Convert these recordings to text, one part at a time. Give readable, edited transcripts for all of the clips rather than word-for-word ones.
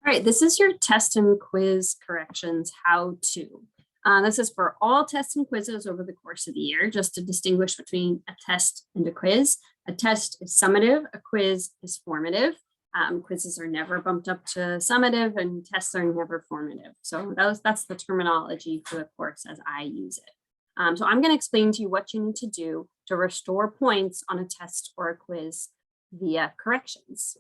All right, this is your test and quiz corrections how-to. This is for all tests and quizzes over the course of the year, just to distinguish between a test and a quiz. A test is summative, a quiz is formative. Quizzes are never bumped up to summative and tests are never formative. So that's the terminology for the course as I use it. So I'm going to explain to you what you need to do to restore points on a test or a quiz via corrections.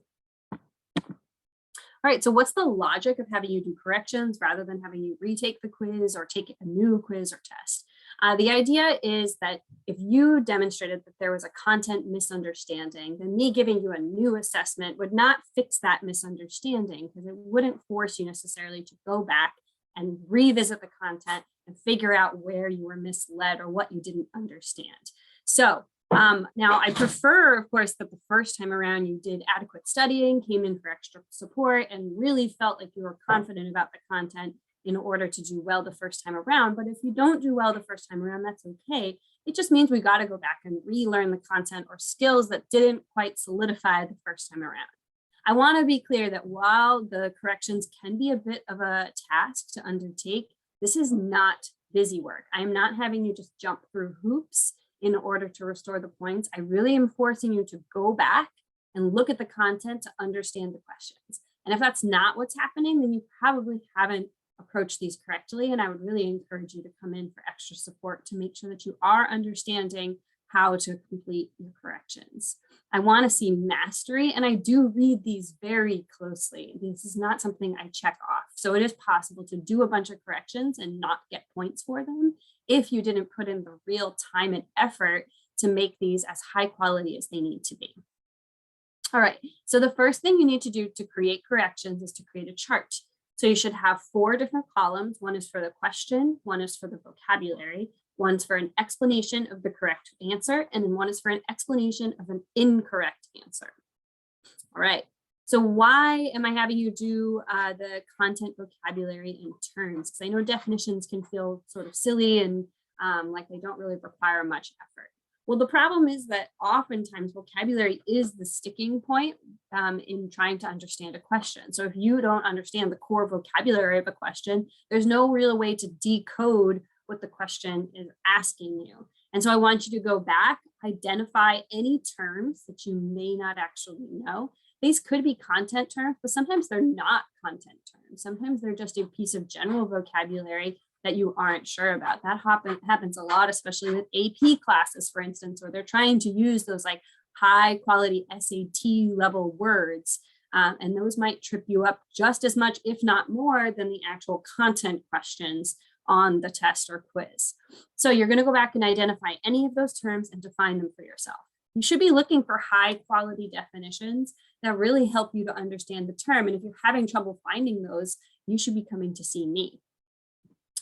All right, so what's the logic of having you do corrections rather than having you retake the quiz or take a new quiz or test? The idea is that if you demonstrated that there was a content misunderstanding, then me giving you a new assessment would not fix that misunderstanding because it wouldn't force you necessarily to go back and revisit the content and figure out where you were misled or what you didn't understand. So now I prefer, of course, that the first time around you did adequate studying, came in for extra support, and really felt like you were confident about the content in order to do well the first time around. But if you don't do well the first time around, that's okay. It just means we got to go back and relearn the content or skills that didn't quite solidify the first time around. I want to be clear that while the corrections can be a bit of a task to undertake, this is not busy work. I'm not having you just jump through hoops in order to restore the points. I really am forcing you to go back and look at the content to understand the questions. And if that's not what's happening, then you probably haven't approached these correctly. And I would really encourage you to come in for extra support to make sure that you are understanding how to complete your corrections. I want to see mastery, and I do read these very closely. This is not something I check off. So it is possible to do a bunch of corrections and not get points for them if you didn't put in the real time and effort to make these as high quality as they need to be. All right, so the first thing you need to do to create corrections is to create a chart. So you should have 4 different columns. One is for the question, one is for the vocabulary, one's for an explanation of the correct answer, and then one is for an explanation of an incorrect answer. All right, so why am I having you do the content, vocabulary, and terms? Because I know definitions can feel sort of silly and like they don't really require much effort. Well, the problem is that oftentimes vocabulary is the sticking point in trying to understand a question. So if you don't understand the core vocabulary of a question, there's no real way to decode what the question is asking you. And so I want you to go back, identify any terms that you may not actually know. These could be content terms, but sometimes they're not content terms. Sometimes they're just a piece of general vocabulary that you aren't sure about. That happens a lot, especially with AP classes, for instance, where they're trying to use those like high quality SAT level words. And those might trip you up just as much, if not more, than the actual content questions on the test or quiz. So you're going to go back and identify any of those terms and define them for yourself. You should be looking for high quality definitions that really help you to understand the term. And if you're having trouble finding those, you should be coming to see me.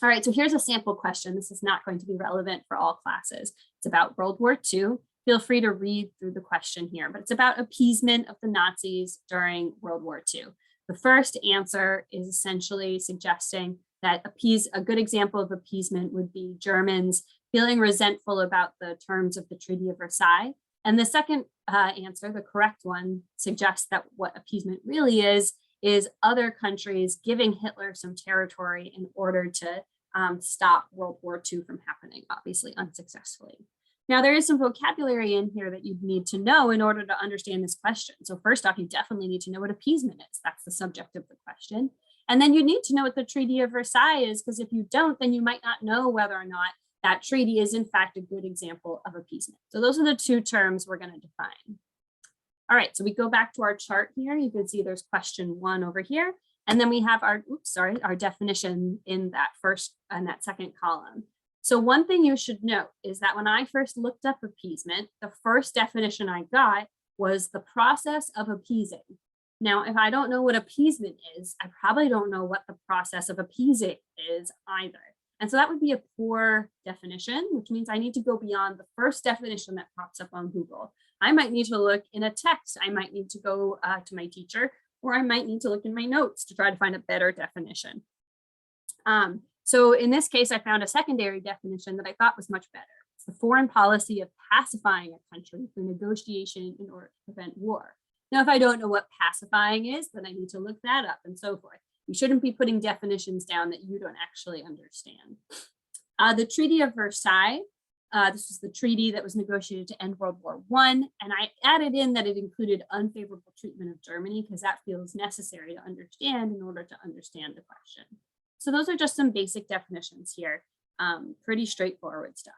All right, so here's a sample question. This is not going to be relevant for all classes. It's about World War II. Feel free to read through the question here, but it's about appeasement of the Nazis during World War II. The first answer is essentially suggesting that a good example of appeasement would be Germans feeling resentful about the terms of the Treaty of Versailles. And the second answer, the correct one, suggests that what appeasement really is other countries giving Hitler some territory in order to stop World War II from happening, obviously unsuccessfully. Now, there is some vocabulary in here that you need to know in order to understand this question. So first off, you definitely need to know what appeasement is. That's the subject of the question. And then you need to know what the Treaty of Versailles is, because if you don't, then you might not know whether or not that treaty is in fact a good example of appeasement. So those are the 2 terms we're going to define. All right, so we go back to our chart here. You can see there's question 1 over here. And then we have our definition in that first and that second column. So one thing you should note is that when I first looked up appeasement, the first definition I got was the process of appeasing. Now, if I don't know what appeasement is, I probably don't know what the process of appeasing is either. And so that would be a poor definition, which means I need to go beyond the first definition that pops up on Google. I might need to look in a text. I might need to go to my teacher, or I might need to look in my notes to try to find a better definition. So in this case, I found a secondary definition that I thought was much better. It's the foreign policy of pacifying a country through negotiation in order to prevent war. Now, if I don't know what pacifying is, then I need to look that up and so forth. You shouldn't be putting definitions down that you don't actually understand. The Treaty of Versailles, this was the treaty that was negotiated to end World War I, and I added in that it included unfavorable treatment of Germany because that feels necessary to understand in order to understand the question. So those are just some basic definitions here. Pretty straightforward stuff.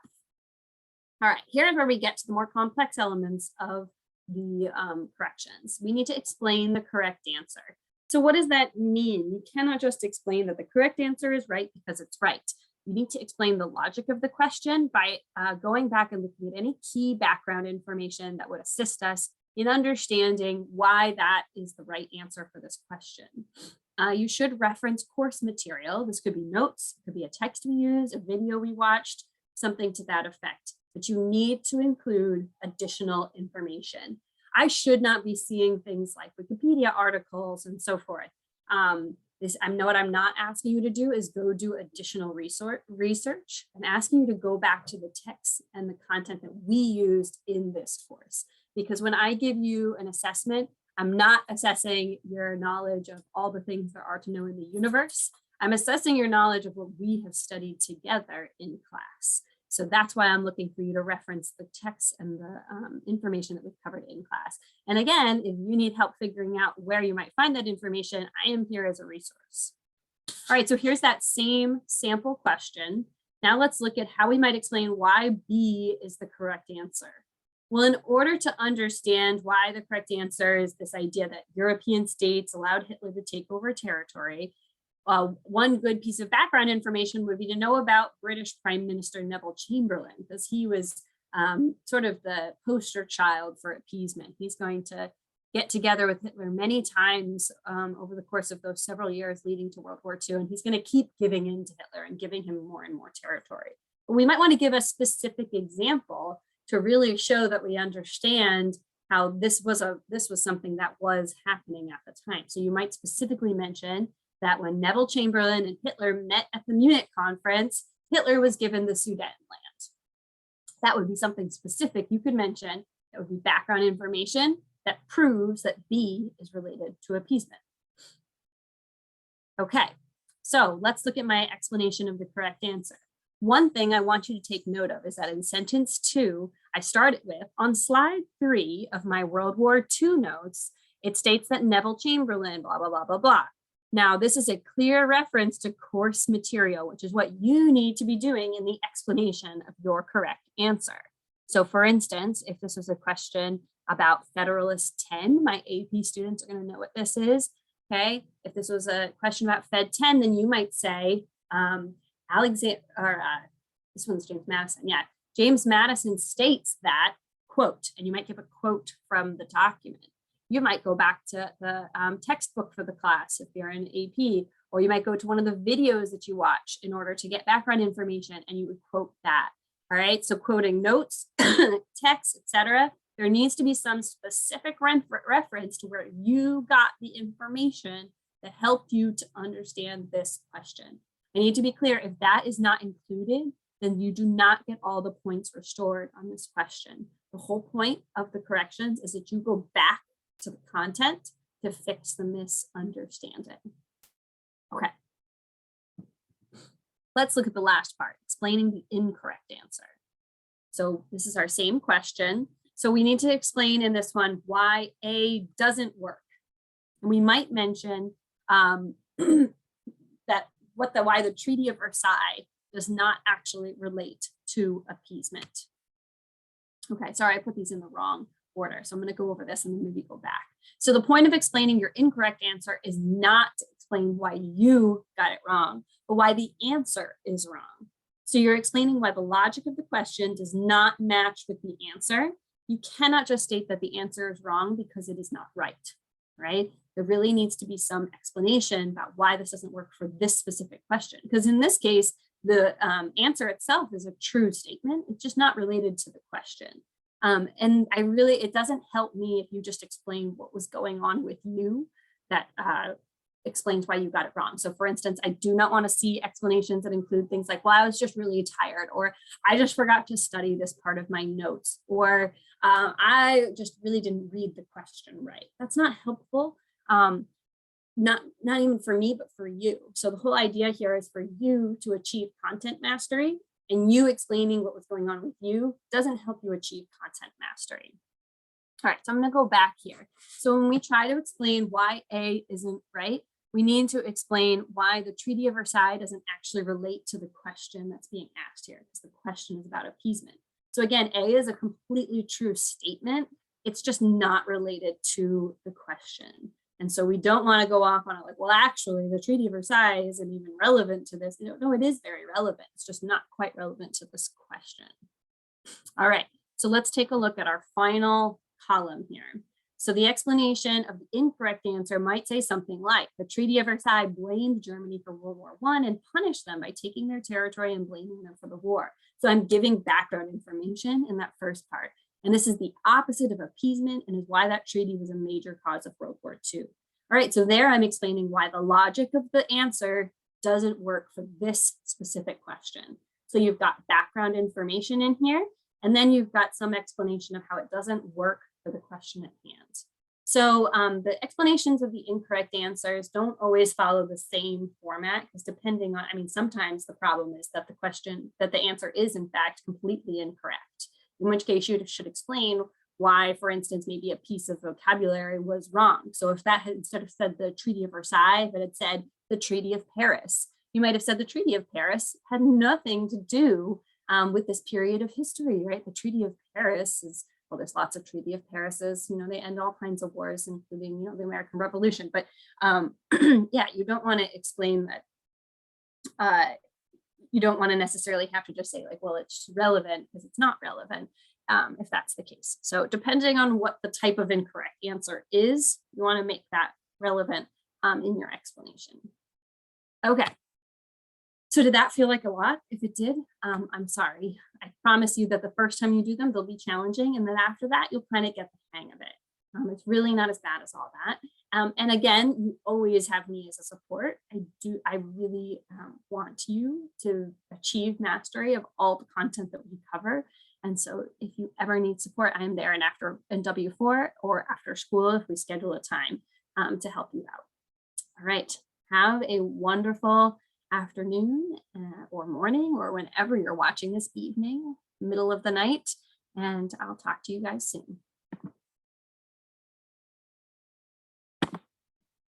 All right, here's where we get to the more complex elements of the corrections. We need to explain the correct answer. So what does that mean? You cannot just explain that the correct answer is right because it's right. You need to explain the logic of the question by going back and looking at any key background information that would assist us in understanding why that is the right answer for this question. You should reference course material. This could be notes, it could be a text we used, a video we watched, something to that effect. But you need to include additional information. I should not be seeing things like Wikipedia articles and so forth. What I'm not asking you to do is go do additional research. I'm asking you to go back to the text and the content that we used in this course. Because when I give you an assessment, I'm not assessing your knowledge of all the things there are to know in the universe. I'm assessing your knowledge of what we have studied together in class. So that's why I'm looking for you to reference the text and the information that we've covered in class. And again, if you need help figuring out where you might find that information, I am here as a resource. All right, so here's that same sample question. Now let's look at how we might explain why B is the correct answer. Well, in order to understand why the correct answer is this idea that European states allowed Hitler to take over territory, one good piece of background information would be to know about British Prime Minister Neville Chamberlain, because he was sort of the poster child for appeasement. He's going to get together with Hitler many times over the course of those several years leading to World War II, and he's going to keep giving in to Hitler and giving him more and more territory. But we might want to give a specific example to really show that we understand how this was something that was happening at the time. So you might specifically mention that when Neville Chamberlain and Hitler met at the Munich conference, Hitler was given the Sudetenland. That would be something specific you could mention. That would be background information that proves that B is related to appeasement. Okay, so let's look at my explanation of the correct answer. One thing I want you to take note of is that in sentence 2, I started with, on slide 3 of my World War II notes, it states that Neville Chamberlain, blah, blah, blah, blah, blah. Now, this is a clear reference to course material, which is what you need to be doing in the explanation of your correct answer. So for instance, if this was a question about Federalist 10, my AP students are going to know what this is. Okay, if this was a question about Fed 10, then you might say, this one's James Madison. Yeah, James Madison states that, quote, and you might give a quote from the document. You might go back to the textbook for the class if you're in AP, or you might go to one of the videos that you watch in order to get background information, and you would quote that. All right, so quoting notes, text, etc. There needs to be some specific reference to where you got the information that helped you to understand this question. I need to be clear, if that is not included, then you do not get all the points restored on this question. The whole point of the corrections is that you go back to the content to fix the misunderstanding. Okay. Let's look at the last part, explaining the incorrect answer. So this is our same question. So we need to explain in this one why A doesn't work. And we might mention why the Treaty of Versailles does not actually relate to appeasement. Okay, sorry, I put these in the wrong order. So I'm going to go over this and then maybe go back. So the point of explaining your incorrect answer is not to explain why you got it wrong, but why the answer is wrong. So you're explaining why the logic of the question does not match with the answer. You cannot just state that the answer is wrong because it is not right, right? There really needs to be some explanation about why this doesn't work for this specific question. Because in this case, the answer itself is a true statement. It's just not related to the question. And it doesn't help me if you just explain what was going on with you, that explains why you got it wrong. So for instance, I do not want to see explanations that include things like, well, I was just really tired, or I just forgot to study this part of my notes, or I just really didn't read the question right. That's not helpful. Not even for me, but for you. So the whole idea here is for you to achieve content mastery, and you explaining what was going on with you doesn't help you achieve content mastery. All right, so I'm going to go back here. So when we try to explain why A isn't right, we need to explain why the Treaty of Versailles doesn't actually relate to the question that's being asked here, because the question is about appeasement. So again, A is a completely true statement. It's just not related to the question. And so we don't want to go off on it like, well, actually, the Treaty of Versailles isn't even relevant to this. No, it is very relevant. It's just not quite relevant to this question. All right, so let's take a look at our final column here. So the explanation of the incorrect answer might say something like, the Treaty of Versailles blamed Germany for World War I and punished them by taking their territory and blaming them for the war. So I'm giving background information in that first part. And this is the opposite of appeasement and is why that treaty was a major cause of World War II. All right, so there I'm explaining why the logic of the answer doesn't work for this specific question. So you've got background information in here, and then you've got some explanation of how it doesn't work for the question at hand. So the explanations of the incorrect answers don't always follow the same format, because depending on, I mean, sometimes the problem is that the answer is in fact completely incorrect, in which case you should explain why, for instance, maybe a piece of vocabulary was wrong. So if that had, instead of said the Treaty of Versailles, that had said the Treaty of Paris, you might have said the Treaty of Paris had nothing to do with this period of history, right? The Treaty of Paris is, well, there's lots of Treaty of Parises, they end all kinds of wars, including, the American Revolution. But yeah, you don't want to explain that. You don't want to necessarily have to just say like, well, it's relevant, because it's not relevant, if that's the case. So depending on what the type of incorrect answer is, you want to make that relevant in your explanation. Okay. So did that feel like a lot? If it did, I'm sorry. I promise you that the first time you do them, they'll be challenging. And then after that, you'll kind of get the hang of it. It's really not as bad as all that. And again, you always have me as a support. I really want you to achieve mastery of all the content that we cover. And so if you ever need support, I'm there in W4 or after school if we schedule a time to help you out. All right, have a wonderful afternoon or morning, or whenever you're watching this evening, middle of the night, and I'll talk to you guys soon.